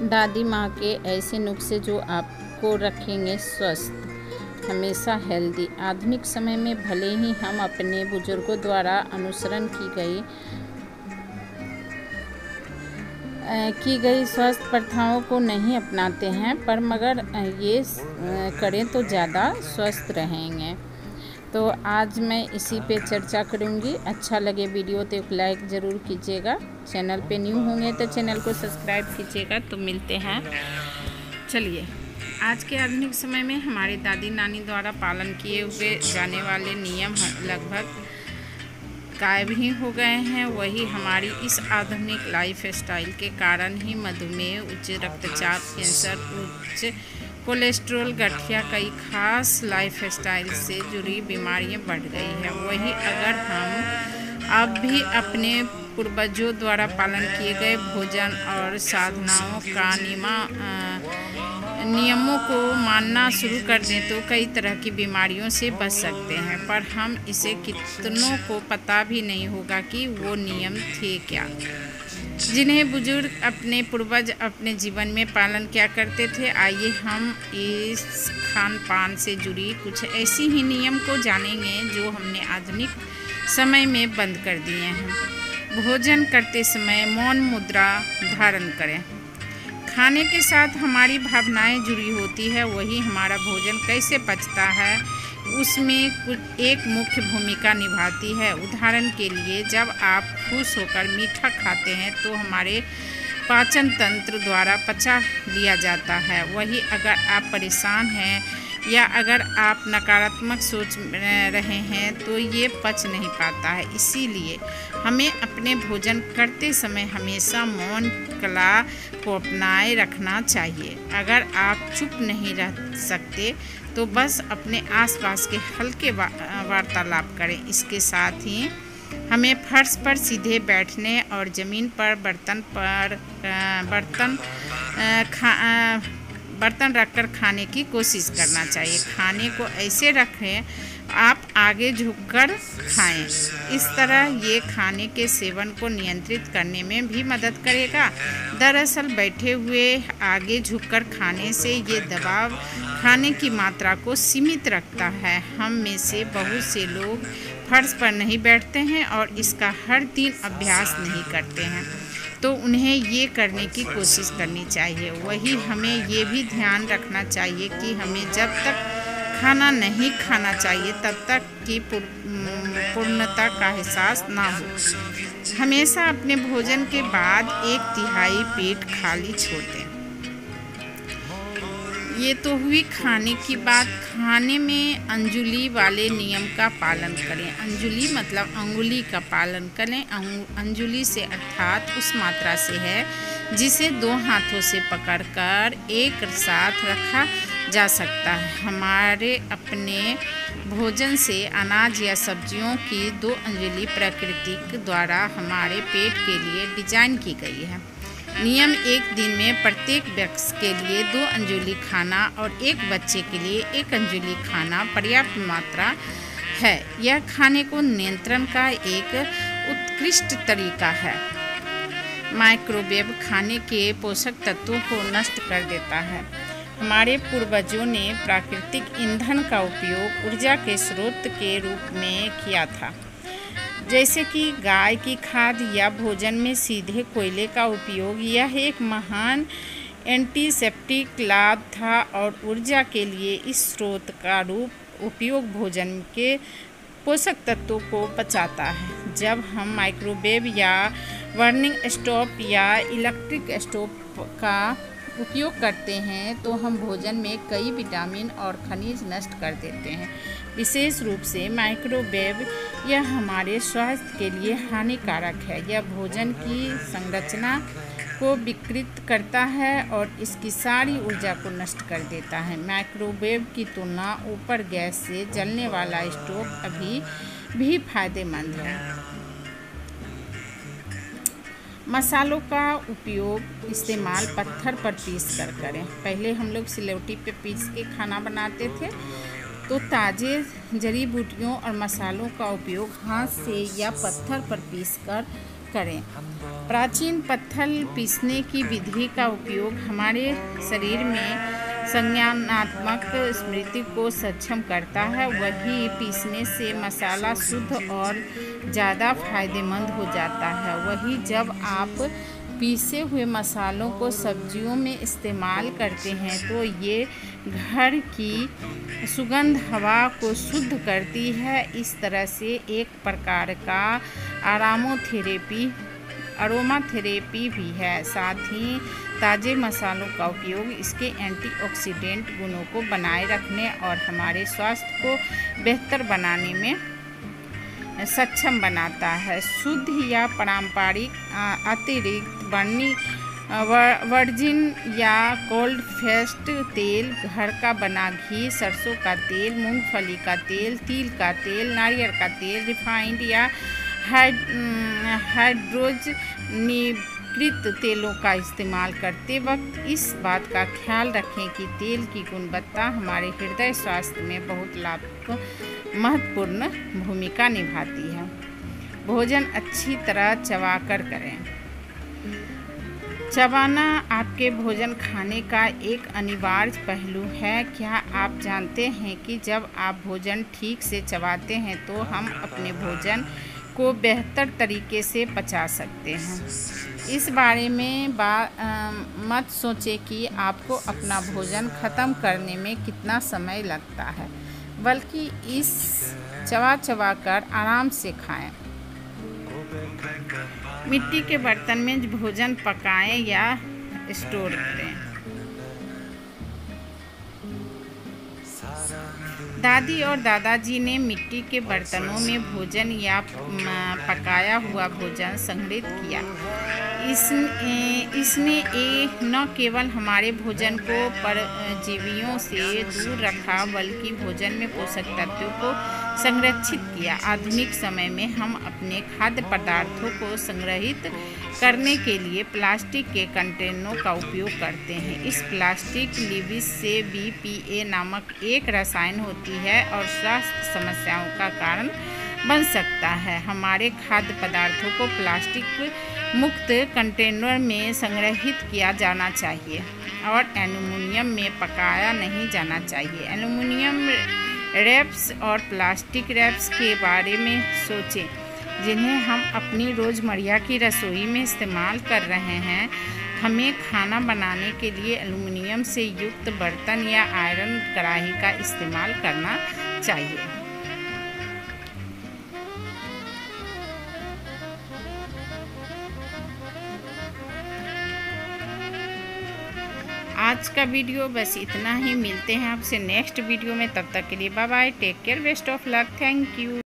दादी माँ के ऐसे नुस्खे जो आपको रखेंगे स्वस्थ, हमेशा हेल्दी। आधुनिक समय में भले ही हम अपने बुजुर्गों द्वारा अनुसरण की गई स्वस्थ प्रथाओं को नहीं अपनाते हैं, पर मगर ये करें तो ज़्यादा स्वस्थ रहेंगे। तो आज मैं इसी पे चर्चा करूँगी। अच्छा लगे वीडियो तो एक लाइक ज़रूर कीजिएगा। चैनल पे न्यू होंगे तो चैनल को सब्सक्राइब कीजिएगा। तो मिलते हैं। चलिए, आज के आधुनिक समय में हमारी दादी नानी द्वारा पालन किए हुए जाने वाले नियम लगभग गायब ही हो गए हैं। वही हमारी इस आधुनिक लाइफ स्टाइल के कारण ही मधुमेह, उच्च रक्तचाप, कैंसर, उच्च कोलेस्ट्रॉल, गठिया, कई खास लाइफ स्टाइल से जुड़ी बीमारियां बढ़ गई हैं। वही अगर हम अब भी अपने पूर्वजों द्वारा पालन किए गए भोजन और साधनाओं का नियमों को मानना शुरू कर दें तो कई तरह की बीमारियों से बच सकते हैं। पर हम इसे कितनों को पता भी नहीं होगा कि वो नियम थे क्या, जिन्हें बुजुर्ग अपने पूर्वज अपने जीवन में पालन किया करते थे। आइए हम इस खान पान से जुड़ी कुछ ऐसी ही नियम को जानेंगे जो हमने आधुनिक समय में बंद कर दिए हैं। भोजन करते समय मौन मुद्रा धारण करें। खाने के साथ हमारी भावनाएं जुड़ी होती है। वही हमारा भोजन कैसे पचता है उसमें कुछ एक मुख्य भूमिका निभाती है। उदाहरण के लिए, जब आप खुश होकर मीठा खाते हैं तो हमारे पाचन तंत्र द्वारा पचा लिया जाता है। वही अगर आप परेशान हैं या अगर आप नकारात्मक सोच रहे हैं तो ये पच नहीं पाता है। इसीलिए हमें अपने भोजन करते समय हमेशा मौन कला को अपनाए रखना चाहिए। अगर आप चुप नहीं रह सकते तो बस अपने आसपास के हल्के वार्तालाप करें। इसके साथ ही हमें फर्श पर सीधे बैठने और ज़मीन पर बर्तन रखकर खाने की कोशिश करना चाहिए। खाने को ऐसे रखें आप आगे झुककर खाएं। इस तरह ये खाने के सेवन को नियंत्रित करने में भी मदद करेगा। दरअसल बैठे हुए आगे झुककर खाने से ये दबाव खाने की मात्रा को सीमित रखता है। हम में से बहुत से लोग फर्श पर नहीं बैठते हैं और इसका हर दिन अभ्यास नहीं करते हैं, तो उन्हें ये करने की कोशिश करनी चाहिए। वही हमें ये भी ध्यान रखना चाहिए कि हमें जब तक खाना नहीं खाना चाहिए तब तक कि पूर्णता का एहसास ना हो। हमेशा अपने भोजन के बाद 1/3 पेट खाली छोड़ दें। ये तो हुई खाने की बात। खाने में अंजुली वाले नियम का पालन करें। अंजुली मतलब अंगुली का पालन करें। अंजुली से अर्थात उस मात्रा से है जिसे 2 हाथों से पकड़कर एक साथ रखा जा सकता है। हमारे अपने भोजन से अनाज या सब्जियों की 2 अंजुली प्रकृति द्वारा हमारे पेट के लिए डिजाइन की गई है। नियम: एक दिन में प्रत्येक व्यक्ति के लिए 2 अंजुली खाना और एक बच्चे के लिए 1 अंजुली खाना पर्याप्त मात्रा है। यह खाने को नियंत्रण का एक उत्कृष्ट तरीका है। माइक्रोवेव खाने के पोषक तत्वों को नष्ट कर देता है। हमारे पूर्वजों ने प्राकृतिक ईंधन का उपयोग ऊर्जा के स्रोत के रूप में किया था, जैसे कि गाय की खाद या भोजन में सीधे कोयले का उपयोग। यह एक महान एंटीसेप्टिक लाभ था और ऊर्जा के लिए इस स्रोत का उपयोग भोजन के पोषक तत्वों को बचाता है। जब हम माइक्रोवेव या बर्निंग स्टोव या इलेक्ट्रिक स्टोव का उपयोग करते हैं तो हम भोजन में कई विटामिन और खनिज नष्ट कर देते हैं। विशेष रूप से माइक्रोवेव यह हमारे स्वास्थ्य के लिए हानिकारक है। यह भोजन की संरचना को विकृत करता है और इसकी सारी ऊर्जा को नष्ट कर देता है। माइक्रोवेव की तुलना ऊपर गैस से जलने वाला स्टोव अभी भी फायदेमंद है। मसालों का इस्तेमाल पत्थर पर पीस कर करें। पहले हम लोग सिलौटी पे पीस के खाना बनाते थे, तो ताज़े जड़ी बूटियों और मसालों का उपयोग हाथ से या पत्थर पर पीसकर करें। प्राचीन पत्थर पीसने की विधि का उपयोग हमारे शरीर में संज्ञानात्मक स्मृति को सक्षम करता है। वही पीसने से मसाला शुद्ध और ज़्यादा फायदेमंद हो जाता है। वही जब आप पीसे हुए मसालों को सब्जियों में इस्तेमाल करते हैं तो ये घर की सुगंध हवा को शुद्ध करती है। इस तरह से एक प्रकार का अरोमा थेरेपी भी है। साथ ही ताज़े मसालों का उपयोग इसके एंटीऑक्सीडेंट गुणों को बनाए रखने और हमारे स्वास्थ्य को बेहतर बनाने में सक्षम बनाता है। शुद्ध या पारंपरिक अतिरिक्त वर्जिन या कोल्ड प्रेस्ड तेल, घर का बना घी, सरसों का तेल, मूंगफली का तेल, तिल का तेल, नारियल का तेल, रिफाइंड या हाइड्रोजनीकृत तेलों का इस्तेमाल करते वक्त इस बात का ख्याल रखें कि तेल की गुणवत्ता हमारे हृदय स्वास्थ्य में बहुत महत्वपूर्ण भूमिका निभाती है। भोजन अच्छी तरह चबाकर करें। चबाना आपके भोजन खाने का एक अनिवार्य पहलू है। क्या आप जानते हैं कि जब आप भोजन ठीक से चबाते हैं तो हम अपने भोजन को बेहतर तरीके से पचा सकते हैं। इस बारे में मत सोचें कि आपको अपना भोजन ख़त्म करने में कितना समय लगता है, बल्कि इस चबा कर आराम से खाएं। मिट्टी के बर्तन में भोजन पकाएं या स्टोर करें। दादी और दादाजी ने मिट्टी के बर्तनों में भोजन या पकाया हुआ भोजन संग्रहित किया। इसने न केवल हमारे भोजन को परजीवियों से दूर रखा बल्कि भोजन में पोषक तत्वों को संरक्षित किया। आधुनिक समय में हम अपने खाद्य पदार्थों को संग्रहित करने के लिए प्लास्टिक के कंटेनरों का उपयोग करते हैं। इस प्लास्टिक लिविस से BPA नामक एक रसायन होती है और स्वास्थ्य समस्याओं का कारण बन सकता है। हमारे खाद्य पदार्थों को प्लास्टिक मुक्त कंटेनर में संग्रहित किया जाना चाहिए और एल्युमिनियम में पकाया नहीं जाना चाहिए। एल्युमिनियम रैप्स और प्लास्टिक रैप्स के बारे में सोचें जिन्हें हम अपनी रोज़मर्रा की रसोई में इस्तेमाल कर रहे हैं। हमें खाना बनाने के लिए एल्युमिनियम से युक्त बर्तन या आयरन कढ़ाई का इस्तेमाल करना चाहिए। आज का वीडियो बस इतना ही। मिलते हैं आपसे नेक्स्ट वीडियो में। तब तक के लिए bye bye, take care, best of luck, thank you.